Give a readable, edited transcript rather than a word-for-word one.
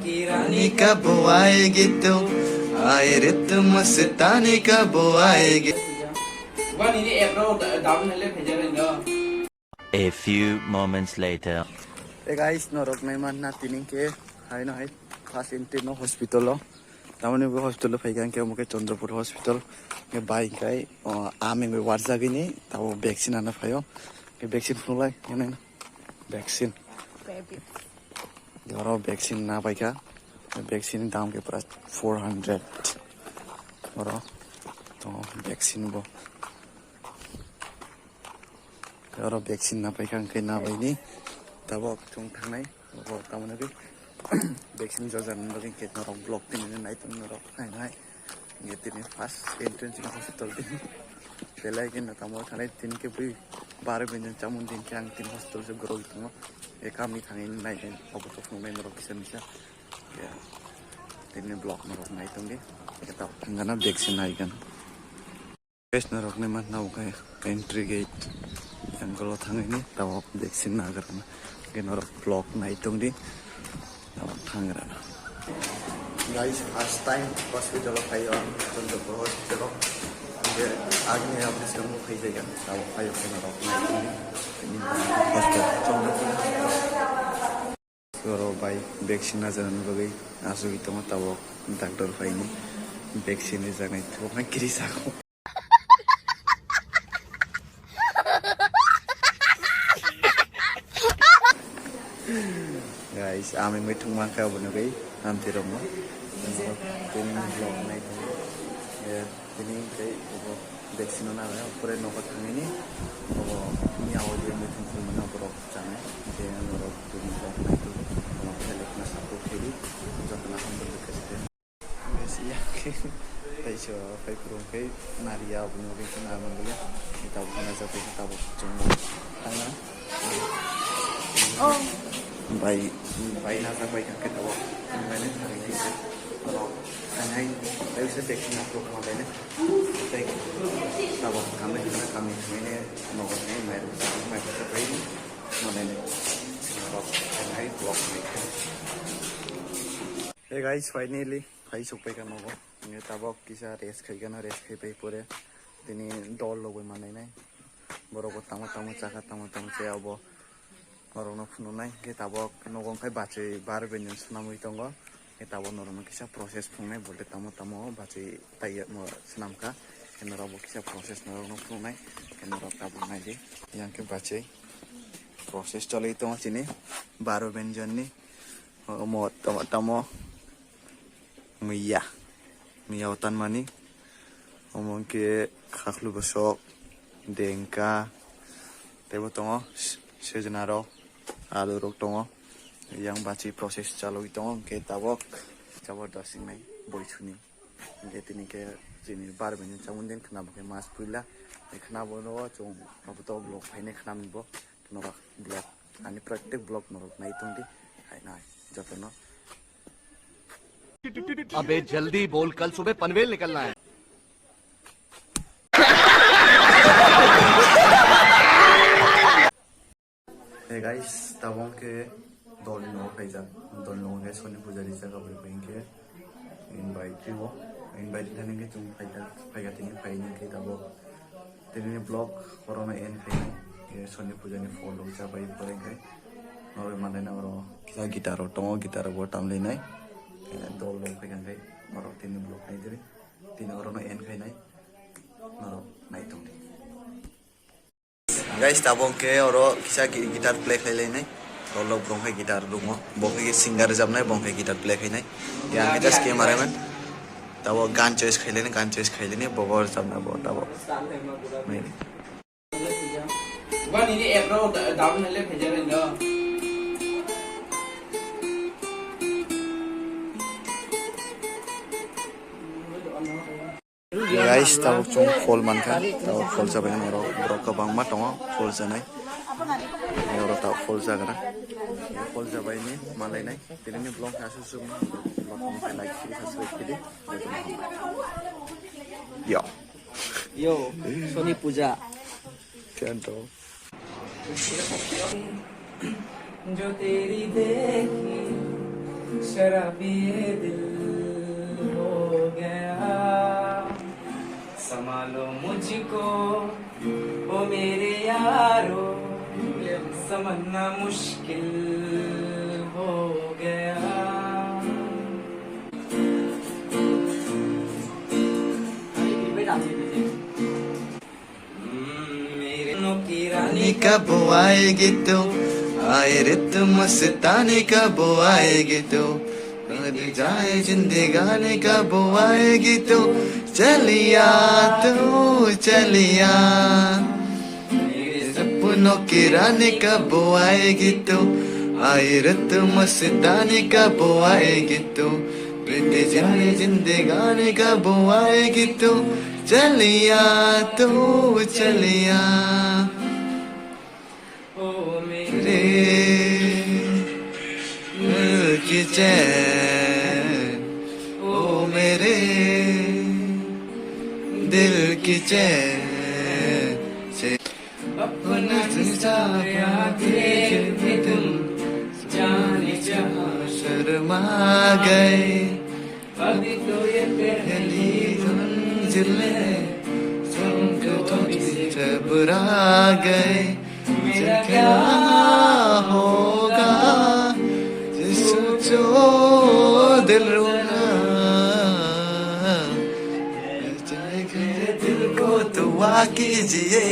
की रानी कब आएगी तू आए रे तुम मस्तानी कब आएगी A few moments later. guys norok nai man na tining ke hai no hai fast entry no hospital lo tamone go hospital phaigan ke muke Chandrapur hospital ke bai kai ami me warza gini tao vaccine ana phayo ke vaccine phulai ne vaccine yoro vaccine na pai ka vaccine dam ke price 400 oro to vaccine bo yoro vaccine na pai kan ke na bai ni tabo chung thangnai bo tamone bi vaccine jojan bagin ke norok block tin nai tum norok nai nai nge tin first entrance in hospital tin belai ke na tamo thanai tin ke bi 12 benjan chamun din ke ang tin hospital se grol tmo ekami thangin nai den obotok nai norok kisen sia ya tin block norok nai tum ge eta ngana vaccine nai gan best norok ne man nau ka entry gate yang kalau thangini tabo vaccine na garana ke norok block nai tum di Tangerang. Guys, first time hospital of Hayo, Chandrapur hospital. The Agni of this young Hayagan, our Hayo of hospital. So, by vaccine as an movie, as we don't have Dr. Fine, vaccine is a night to my Kirisako. Guys, amin may tumang ka ba na kay nanti romo. Tining vlog na ito. Yeah, tining kay obo vaccine na na pure no ka thangini. Obo miyaw din may tumang mana bro chane. Kaya no tining vlog na ito. Obo select na sa profile. Jot na humble kasi. Guys, yeah. Tayo fay pro kay Maria obo no kay na mangala. Ito na sa tayo tabo chung. Tanga. Oh. Baik nasa baik kan kita wak mana hari ini kalau hanya saya bisa vaccine aku kemarin ni saya tahu kami ini nomornya mai kita bayi mana ni kalau hanya blok ni. Hey guys, finally hai supaya kan nomor ini tahu kisah race kan race kai pure ini dol logo mana ni baru tamu cakap tamu saya abo Norong no nai ke tabo nogong kai bache bar benyon sunamui tongo ke tabo norong kisa proses fungnai bolte tamo bache tai mo sunamka ke norong kisa proses norong fungnai ke norong tabo nai je yang ke bache proses chole tongo chini bar benyon ni mo tamo miya utan mani omong ke khaklu bosok dengka tebo tongo sejenaro alu rok tongo yang baci proses calo itong ke tabok cabar dasing nai boisuni ke tini ke jini bar benyon camun den kena ke mas puila kena bono chung abuto blok haine kena mibo norak blok ani praktek blok norok nai tung di hai nai jotono अबे जल्दी बोल कल सुबह पनवेल निकलना है Hey guys, tabong ke dolno kaisa dolno ke soni pujari jaga beri bengke invite thane ke tum paiga tini paini ke tabo tini blog corona en kai ke soni pujani follow ja bai porenge nore mane na oro kisa gitaro tongo gitaro bo tamle nai dolno paiga kai oro tini blog nai dire tini oro no en kai nai noro nai tongi guys tabong ke oro kisa gitar play khailai nai rolo bongkai gitar dungo bongkai ke singer jamnai bongkai gitar play khainai yang kita scheme are man tabo gan choice khailai ne bogor jamna bo tabo mai wan ini app ro down hale phejare no guys tabo chung fall man kha tabo fall jabai oro brok ka bangma tongo fall janai oro tabo fall jagara fall jabai ni malai nai tini blog asu sum blog ni like subscribe kidi yo Sony Puja canto जो तेरी देखी शराबी ये दिल हो गया, संभालो मुझको ओ मेरे यारो, समझना मुश्किल हो गया। मेरे की रानी कब आएगी तू, आए रित मस्तानी कब आएगी तू, कर जाए जिंदगानी कब आएगी तू, चलिया तू चलिया, मेरे सपनों की रानी कब आएगी तू, आए रित मस्तानी कब आएगी तू, बीत जाए जिंदगानी कब आएगी तू, चलिया तू चलिया। ओ मेरे दिल की चैन, ओ मेरे दिल की चैन से अपना साया थे तुम, जाने जहाँ शर्मा गए, अभी तो ये पहली मंजिल में संकटों से घबरा गए, मेरा क्या होगा सोचो दिल रोना, चाहे दिल को दुआ कीजिए।